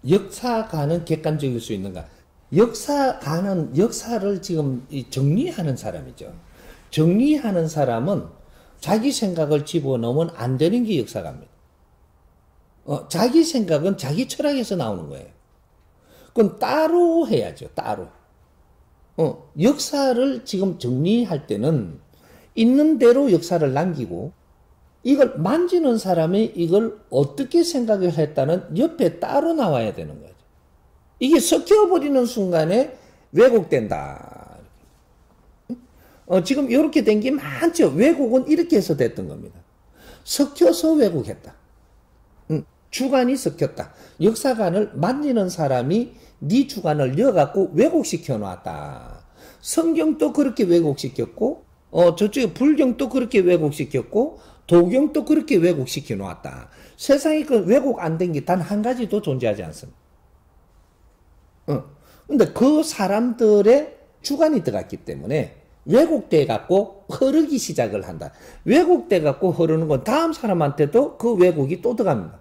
역사가는 객관적일 수 있는가? 역사가는 역사를 지금 정리하는 사람이죠. 정리하는 사람은 자기 생각을 집어넣으면 안 되는 게 역사가입니다. 자기 생각은 자기 철학에서 나오는 거예요. 그건 따로 해야죠. 따로. 역사를 지금 정리할 때는 있는 대로 역사를 남기고 이걸 만지는 사람이 이걸 어떻게 생각을 했다는 옆에 따로 나와야 되는 거죠. 이게 섞여버리는 순간에 왜곡된다. 지금 이렇게 된 게 많죠. 왜곡은 이렇게 해서 됐던 겁니다. 섞여서 왜곡했다. 주관이 섞였다. 역사관을 만지는 사람이 네 주관을 넣어갖고 왜곡시켜 놨다. 성경도 그렇게 왜곡시켰고 저쪽에 불경도 그렇게 왜곡시켰고 도경도 그렇게 왜곡시켜 놓았다. 세상에 그 왜곡 안 된 게 단 한 가지도 존재하지 않습니다. 근데 그 사람들의 주관이 들어갔기 때문에 왜곡돼 갖고 흐르기 시작을 한다. 왜곡돼 갖고 흐르는 건 다음 사람한테도 그 왜곡이 또 들어갑니다.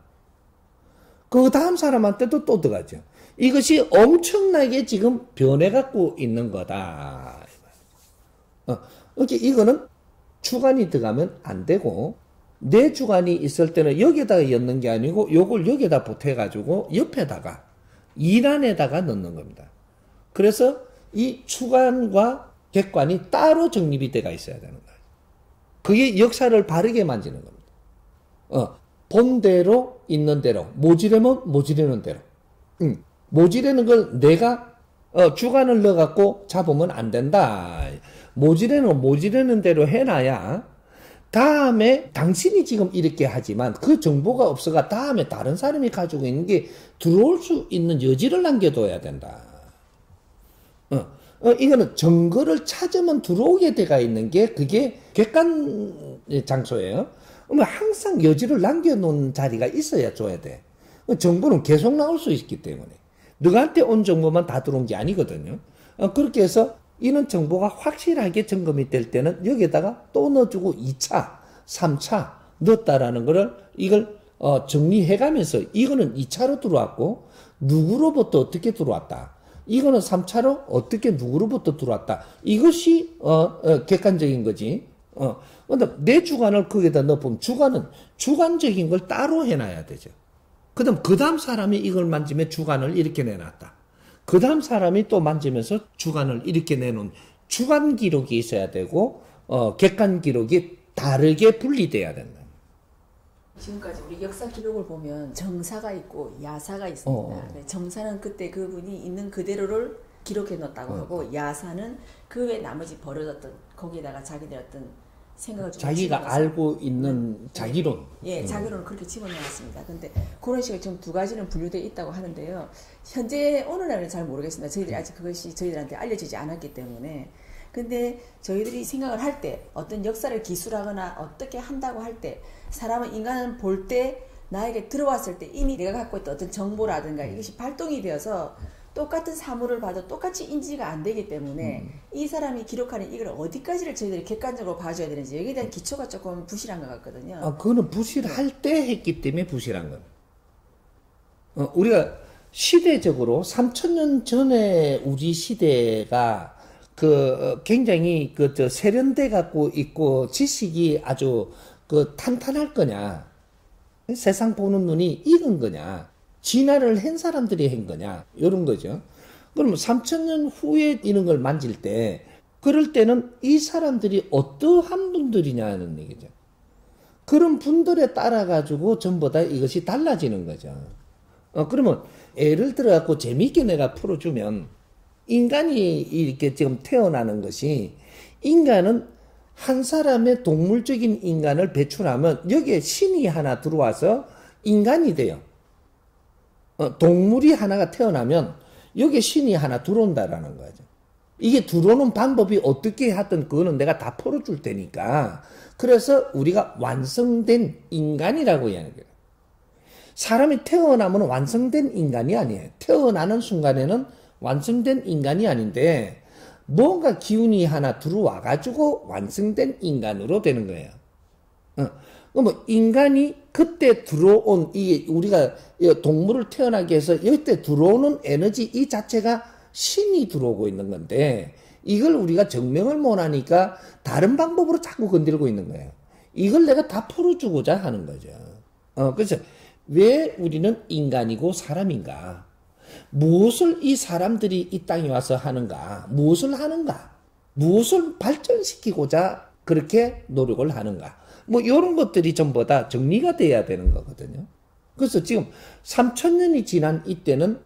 그 다음 사람한테도 또 들어가죠. 이것이 엄청나게 지금 변해갖고 있는 거다. 그러니까 이거는 주관이 들어가면 안 되고 내 주관이 있을 때는 여기에다가 엮는 게 아니고 요걸 여기에다 보태가지고 옆에다가 이란에다가 넣는 겁니다. 그래서 이 주관과 객관이 따로 정립이 돼가 있어야 되는 거예요. 그게 역사를 바르게 만지는 겁니다. 본대로 있는 대로 모지르면 모지르는 대로 모지르는 걸 내가 주관을 넣어갖고 잡으면 안 된다. 모지르는 모지르는 대로 해놔야 다음에 당신이 지금 이렇게 하지만 그 정보가 없어가 다음에 다른 사람이 가지고 있는 게 들어올 수 있는 여지를 남겨둬야 된다. 이거는 증거를 찾으면 들어오게 돼가 있는 게 그게 객관 장소예요. 항상 여지를 남겨놓은 자리가 있어야 줘야 돼. 정보는 계속 나올 수 있기 때문에. 너한테 온 정보만 다 들어온 게 아니거든요. 그렇게 해서 이런 정보가 확실하게 점검이 될 때는 여기에다가 또 넣어주고 2차, 3차 넣었다라는 거를 이걸 정리해가면서 이거는 2차로 들어왔고 누구로부터 어떻게 들어왔다. 이거는 3차로 어떻게 누구로부터 들어왔다. 이것이 객관적인 거지. 근데 내 주관을 거기다 넣어보면 주관은 주관적인 걸 따로 해놔야 되죠. 그 다음 사람이 이걸 만지면 주관을 이렇게 내놨다. 그 다음 사람이 또 만지면서 주관을 이렇게 내놓은 주관 기록이 있어야 되고 객관 기록이 다르게 분리돼야 된다. 지금까지 우리 역사 기록을 보면 정사가 있고 야사가 있습니다. 정사는 그때 그분이 있는 그대로를 기록해 놓았다고 하고 야사는 그 외 나머지 버려졌던 거기에다가 자기들 어떤 생각을 자기가 알고 있는 자기론. 예, 자기론을 그렇게 집어넣었습니다. 근데 그런 식으로 지금 두 가지는 분류되어 있다고 하는데요. 현재 오늘날은 잘 모르겠습니다. 저희들이 아직 그것이 저희들한테 알려지지 않았기 때문에. 근데 저희들이 생각을 할 때 어떤 역사를 기술하거나 어떻게 한다고 할 때 사람은 인간은 볼 때 나에게 들어왔을 때 이미 내가 갖고 있던 어떤 정보라든가 이것이 발동이 되어서 똑같은 사물을 봐도 똑같이 인지가 안 되기 때문에 이 사람이 기록하는 이걸 어디까지를 저희들이 객관적으로 봐줘야 되는지 여기에 대한 기초가 조금 부실한 것 같거든요. 그거는 부실할 때 했기 때문에 부실한 겁니다. 우리가 시대적으로 3000년 전에 우리 시대가 굉장히 세련돼 갖고 있고 지식이 아주 탄탄할 거냐, 세상 보는 눈이 익은 거냐, 진화를 한 사람들이 한 거냐, 이런 거죠. 그러면 3000년 후에 이런 걸 만질 때, 그럴 때는 이 사람들이 어떠한 분들이냐는 얘기죠. 그런 분들에 따라가지고 전부 다 이것이 달라지는 거죠. 그러면 예를 들어갖고 재미있게 내가 풀어주면, 인간이 이렇게 지금 태어나는 것이, 인간은 한 사람의 동물적인 인간을 배출하면 여기에 신이 하나 들어와서 인간이 돼요. 동물이 하나가 태어나면 여기에 신이 하나 들어온다라는 거죠. 이게 들어오는 방법이 어떻게 하든 그거는 내가 다 풀어줄 테니까. 그래서 우리가 완성된 인간이라고 이야기해요. 사람이 태어나면 완성된 인간이 아니에요. 태어나는 순간에는 완성된 인간이 아닌데 뭔가 기운이 하나 들어와가지고 완성된 인간으로 되는 거예요. 그러면 인간이 그때 들어온 이게 우리가 동물을 태어나게 해서 이때 들어오는 에너지 이 자체가 신이 들어오고 있는 건데 이걸 우리가 증명을 못하니까 다른 방법으로 자꾸 건드리고 있는 거예요. 이걸 내가 다 풀어주고자 하는 거죠. 그래서 왜 우리는 인간이고 사람인가? 무엇을 이 사람들이 이 땅에 와서 하는가? 무엇을 하는가? 무엇을 발전시키고자 그렇게 노력을 하는가? 뭐 이런 것들이 전부 다 정리가 돼야 되는 거거든요. 그래서 지금 3,000년이 지난 이때는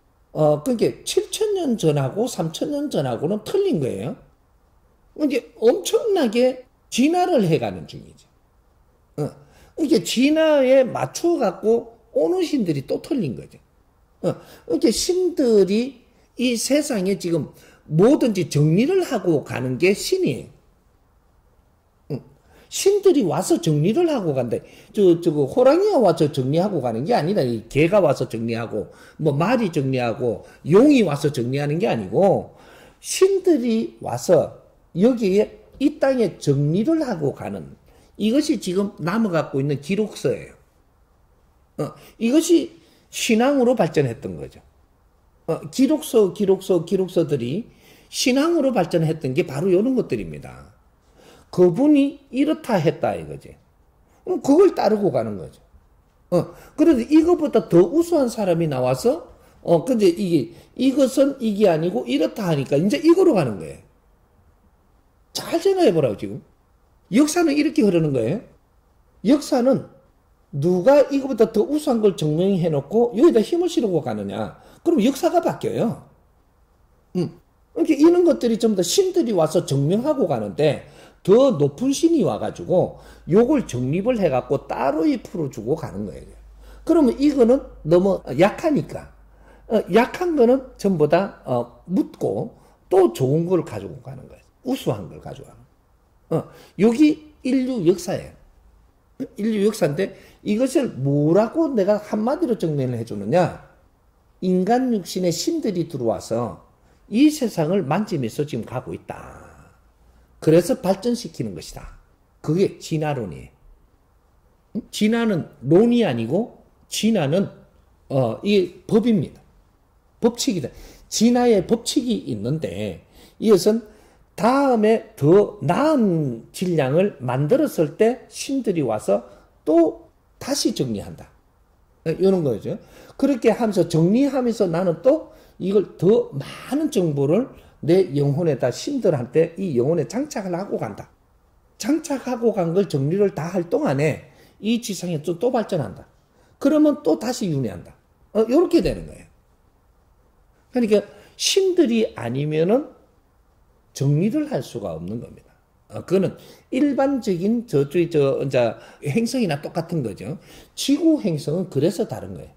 그게 7,000년 전하고 3,000년 전하고는 틀린 거예요. 이제 엄청나게 진화를 해가는 중이죠. 이게 진화에 맞춰 갖고 오는 신들이 또 틀린 거죠. 이렇게 신들이 이 세상에 지금 뭐든지 정리를 하고 가는 게 신이에요. 신들이 와서 정리를 하고 간다. 저거 호랑이가 와서 정리하고 가는 게 아니라 이 개가 와서 정리하고 뭐 말이 정리하고 용이 와서 정리하는 게 아니고 신들이 와서 여기에 이 땅에 정리를 하고 가는 이것이 지금 남아갖고 있는 기록서예요. 이것이 신앙으로 발전했던 거죠. 기록서들이 신앙으로 발전했던 게 바로 이런 것들입니다. 그분이 이렇다 했다 이거지. 그걸 따르고 가는 거죠. 그래도 이것보다 더 우수한 사람이 나와서 근데 이것은 이게 아니고 이렇다 하니까 이제 이거로 가는 거예요. 잘 생각해 보라고 지금. 역사는 이렇게 흐르는 거예요. 역사는 누가 이거보다 더 우수한 걸 증명해 놓고 여기다 힘을 실고 가느냐. 그럼 역사가 바뀌어요. 이렇게 이런 것들이 전부 다 신들이 와서 증명하고 가는데 더 높은 신이 와가지고 요걸 정립을 해갖고 따로 풀어주고 가는 거예요. 그러면 이거는 너무 약하니까 약한 거는 전부 다 묻고 또 좋은 걸 가지고 가는 거예요. 우수한 걸 가져가는 거예요. 여기 인류 역사예요. 인류 역사인데 이것을 뭐라고 내가 한마디로 정리를 해주느냐. 인간 육신의 신들이 들어와서 이 세상을 만지면서 지금 가고 있다. 그래서 발전시키는 것이다. 그게 진화론이에요. 진화는 론이 아니고 진화는 이 법입니다. 법칙이다. 진화의 법칙이 있는데 이것은 다음에 더 나은 질량을 만들었을 때 신들이 와서 또 다시 정리한다. 이런 거죠. 그렇게 하면서 정리하면서 나는 또 이걸 더 많은 정보를 내 영혼에다 신들한테 이 영혼에 장착을 하고 간다. 장착하고 간 걸 정리를 다 할 동안에 이 지상에 또 발전한다. 그러면 또 다시 윤회한다. 이렇게 되는 거예요. 그러니까 신들이 아니면은 정리를 할 수가 없는 겁니다. 그거는 일반적인 이제 행성이나 똑같은 거죠. 지구 행성은 그래서 다른 거예요.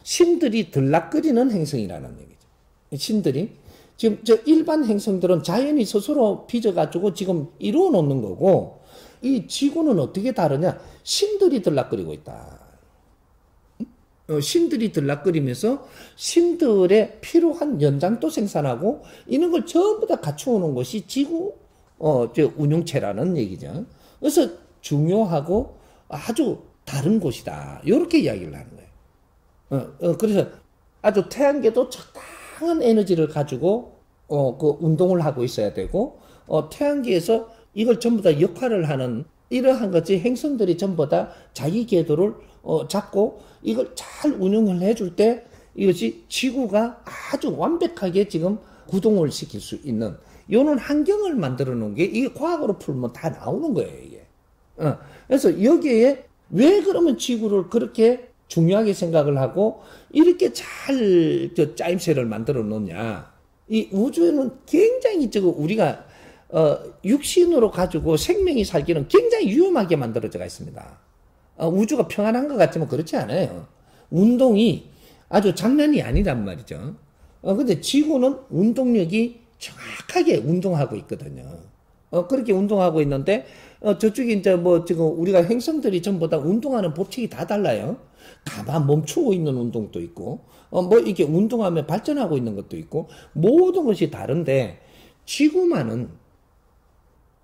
신들이 들락거리는 행성이라는 얘기죠. 신들이 지금 일반 행성들은 자연이 스스로 빚어가지고 지금 이루어 놓는 거고 이 지구는 어떻게 다르냐? 신들이 들락거리고 있다. 신들이 들락거리면서 신들의 필요한 연장도 생산하고 이런 걸 전부 다 갖추어놓은 것이 지구 운용체라는 얘기죠. 그래서 중요하고 아주 다른 곳이다. 이렇게 이야기를 하는 거예요. 그래서 아주 태양계도 적당한 에너지를 가지고 그 운동을 하고 있어야 되고 태양계에서 이걸 전부 다 역할을 하는 이러한 것이 행성들이 전부 다 자기 궤도를 잡고 이걸 잘 운영을 해줄 때 이것이 지구가 아주 완벽하게 지금 구동을 시킬 수 있는 이런 환경을 만들어 놓은 게 이게 과학으로 풀면 다 나오는 거예요, 이게. 그래서 여기에 왜 그러면 지구를 그렇게 중요하게 생각을 하고 이렇게 잘 짜임새를 만들어 놓냐. 이 우주에는 굉장히 우리가 육신으로 가지고 생명이 살기는 굉장히 위험하게 만들어져 있습니다. 우주가 평안한 것 같지만 그렇지 않아요. 운동이 아주 장난이 아니란 말이죠. 근데 지구는 운동력이 정확하게 운동하고 있거든요. 그렇게 운동하고 있는데, 저쪽에 이제 지금 우리가 행성들이 전부 다 운동하는 법칙이 다 달라요. 가만 멈추고 있는 운동도 있고, 이렇게 운동하면 발전하고 있는 것도 있고, 모든 것이 다른데, 지구만은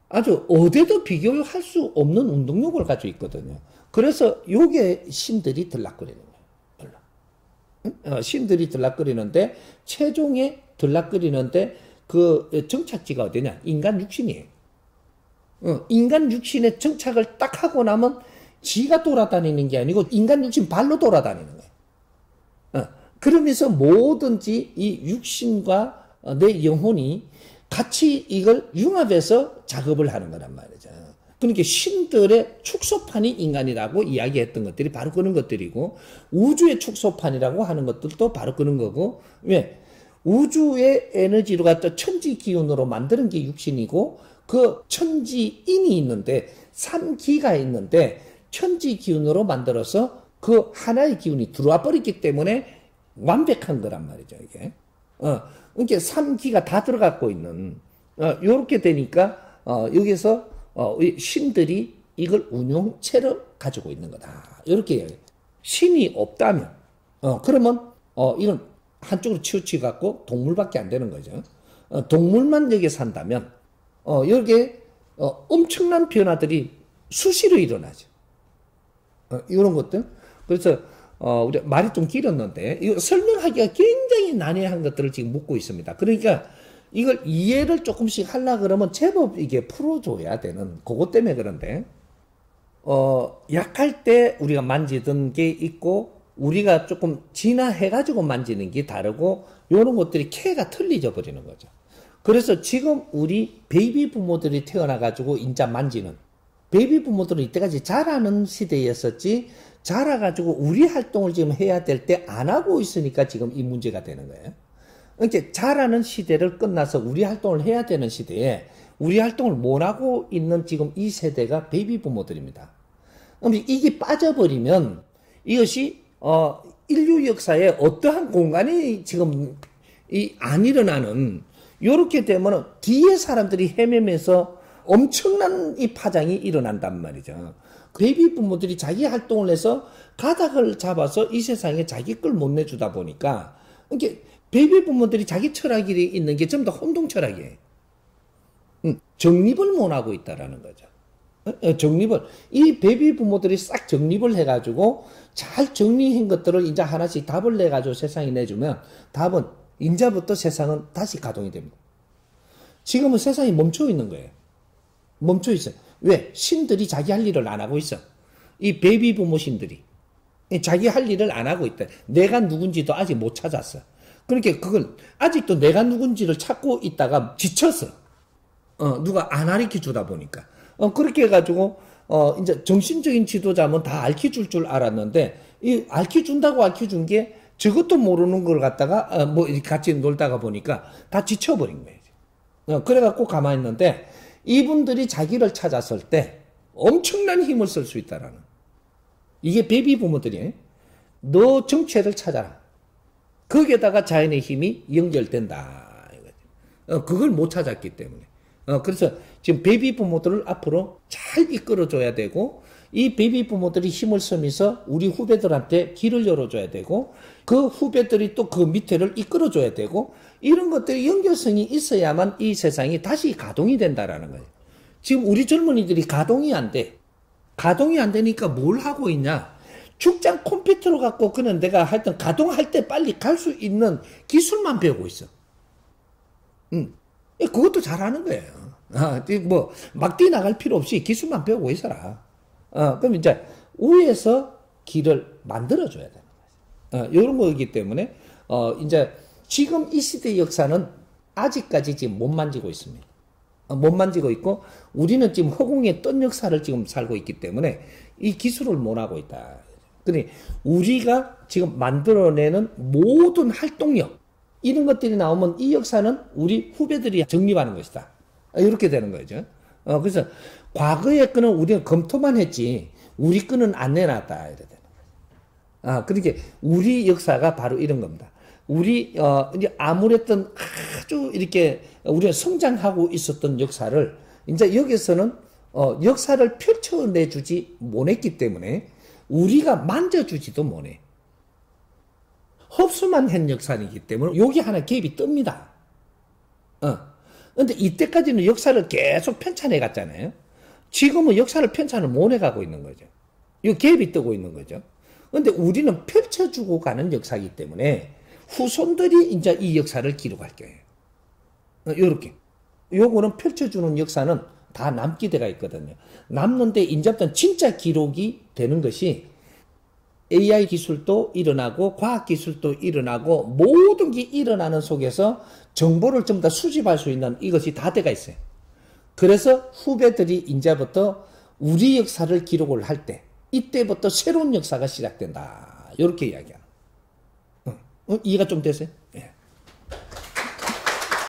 아주 어디도 비교할 수 없는 운동력을 가지고 있거든요. 그래서 요게 신들이 들락거리는 거예요. 신들이 들락거리는데 최종에 들락거리는데 그 정착지가 어디냐? 인간 육신이에요. 인간 육신의 정착을 딱 하고 나면 지가 돌아다니는 게 아니고 인간 육신 발로 돌아다니는 거예요. 그러면서 뭐든지 이 육신과 내 영혼이 같이 이걸 융합해서 작업을 하는 거란 말이죠. 그러니까 신들의 축소판이 인간이라고 이야기했던 것들이 바로 그런 것들이고, 우주의 축소판이라고 하는 것들도 바로 그런 거고, 왜? 우주의 에너지로 갖다 천지 기운으로 만드는 게 육신이고, 그 천지인이 있는데, 3기가 있는데, 천지 기운으로 만들어서 그 하나의 기운이 들어와 버렸기 때문에 완벽한 거란 말이죠, 이게. 그러니까 3기가 다 들어가고 있는, 요렇게 되니까, 여기서 신들이 이걸 운용체로 가지고 있는 거다. 이렇게 신이 없다면, 그러면 이건 한쪽으로 치우쳐 갖고 동물밖에 안 되는 거죠. 동물만 여기 산다면 여기에 엄청난 변화들이 수시로 일어나죠. 이런 것들. 그래서 우리 말이 좀 길었는데 이거 설명하기가 굉장히 난해한 것들을 지금 묻고 있습니다. 그러니까 이걸 이해를 조금씩 하려고 그러면 제법 이게 풀어줘야 되는, 그것 때문에 그런데, 약할 때 우리가 만지던 게 있고, 우리가 조금 진화해가지고 만지는 게 다르고, 요런 것들이 K가 틀리져 버리는 거죠. 그래서 지금 우리 베이비 부모들이 태어나가지고 인자 만지는, 베이비 부모들은 이때까지 자라는 시대였었지, 자라가지고 우리 활동을 지금 해야 될 때 안 하고 있으니까 지금 이 문제가 되는 거예요. 그러니까 자라는 시대를 끝나서 우리 활동을 해야 되는 시대에 우리 활동을 못 하고 있는 지금 이 세대가 베이비 부모들입니다. 그럼 이게 빠져버리면 이것이 인류 역사에 어떠한 공간이 지금 안 일어나는, 이렇게 되면 뒤에 사람들이 헤매면서 엄청난 이 파장이 일어난단 말이죠. 베이비 부모들이 자기 활동을 해서 가닥을 잡아서 이 세상에 자기 걸 못 내주다 보니까, 이렇게 베이비 부모들이 자기 철학이 있는 게 전부 다 혼동 철학이에요. 정립을 못 하고 있다라는 거죠. 정립을, 이 베이비 부모들이 싹 정립을 해가지고 잘 정리한 것들을 이제 하나씩 답을 내가지고 세상에 내주면, 답은 인자부터 세상은 다시 가동이 됩니다. 지금은 세상이 멈춰 있는 거예요. 멈춰 있어요. 왜? 신들이 자기 할 일을 안 하고 있어. 이 베이비 부모 신들이 자기 할 일을 안 하고 있다. 내가 누군지도 아직 못 찾았어. 그러니까 그걸 아직도 내가 누군지를 찾고 있다가 지쳤어. 누가 안 가르쳐 주다 보니까. 그렇게 해가지고, 이제 정신적인 지도자면 다 알려줄 줄 알았는데, 이 알려준다고 알려준 게 저것도 모르는 걸 갖다가, 뭐, 이렇게 같이 놀다가 보니까 다 지쳐버린 거예요. 그래갖고 가만히 있는데, 이분들이 자기를 찾았을 때 엄청난 힘을 쓸 수 있다라는. 이게 베이비 부모들이에요. 너 정체를 찾아라. 거기에다가 자연의 힘이 연결된다. 그걸 못 찾았기 때문에. 그래서 지금 베이비 부모들을 앞으로 잘 이끌어줘야 되고, 이 베이비 부모들이 힘을 쓰면서 우리 후배들한테 길을 열어줘야 되고, 그 후배들이 또 그 밑에를 이끌어줘야 되고, 이런 것들이 연결성이 있어야만 이 세상이 다시 가동이 된다라는 거예요. 지금 우리 젊은이들이 가동이 안 돼. 가동이 안 되니까 뭘 하고 있냐? 축장 컴퓨터로 갖고 그는 내가 하여튼 가동할 때 빨리 갈 수 있는 기술만 배우고 있어. 그것도 잘하는 거예요. 뭐, 막 뛰어나갈 필요 없이 기술만 배우고 있어라. 그럼 이제 위에서 길을 만들어줘야 되는 거예요. 이런 거이기 때문에, 이제 지금 이 시대의 역사는 아직까지 지금 못 만지고 있습니다. 못 만지고 있고, 우리는 지금 허공에 뜬 역사를 지금 살고 있기 때문에 이 기술을 못 하고 있다. 그러니 우리가 지금 만들어내는 모든 활동력, 이런 것들이 나오면 이 역사는 우리 후배들이 정립하는 것이다. 이렇게 되는 거죠. 그래서 과거의 거는 우리가 검토만 했지 우리 거는 안 내놨다. 이래 되는 거죠. 그러니까 우리 역사가 바로 이런 겁니다. 우리 이제 아무랬던 아주 이렇게 우리가 성장하고 있었던 역사를 이제 여기서는 역사를 펼쳐내주지 못했기 때문에 우리가 만져주지도 못해. 흡수만 한 역사이기 때문에 여기 하나 갭이 뜹니다. 근데 이때까지는 역사를 계속 편찬해 갔잖아요. 지금은 역사를 편찬을 못 해가고 있는 거죠. 이 갭이 뜨고 있는 거죠. 근데 우리는 펼쳐주고 가는 역사이기 때문에 후손들이 이제 이 역사를 기록할 거예요. 요렇게. 요거는 펼쳐주는 역사는 다 남기대가 있거든요. 남는데 이제부터 진짜 기록이 되는 것이 AI 기술도 일어나고 과학기술도 일어나고 모든 게 일어나는 속에서 정보를 전부 다 수집할 수 있는 이것이 다 돼가 있어요. 그래서 후배들이 이제부터 우리 역사를 기록을 할 때 이때부터 새로운 역사가 시작된다. 이렇게 이야기하는. 이해가 좀 되세요?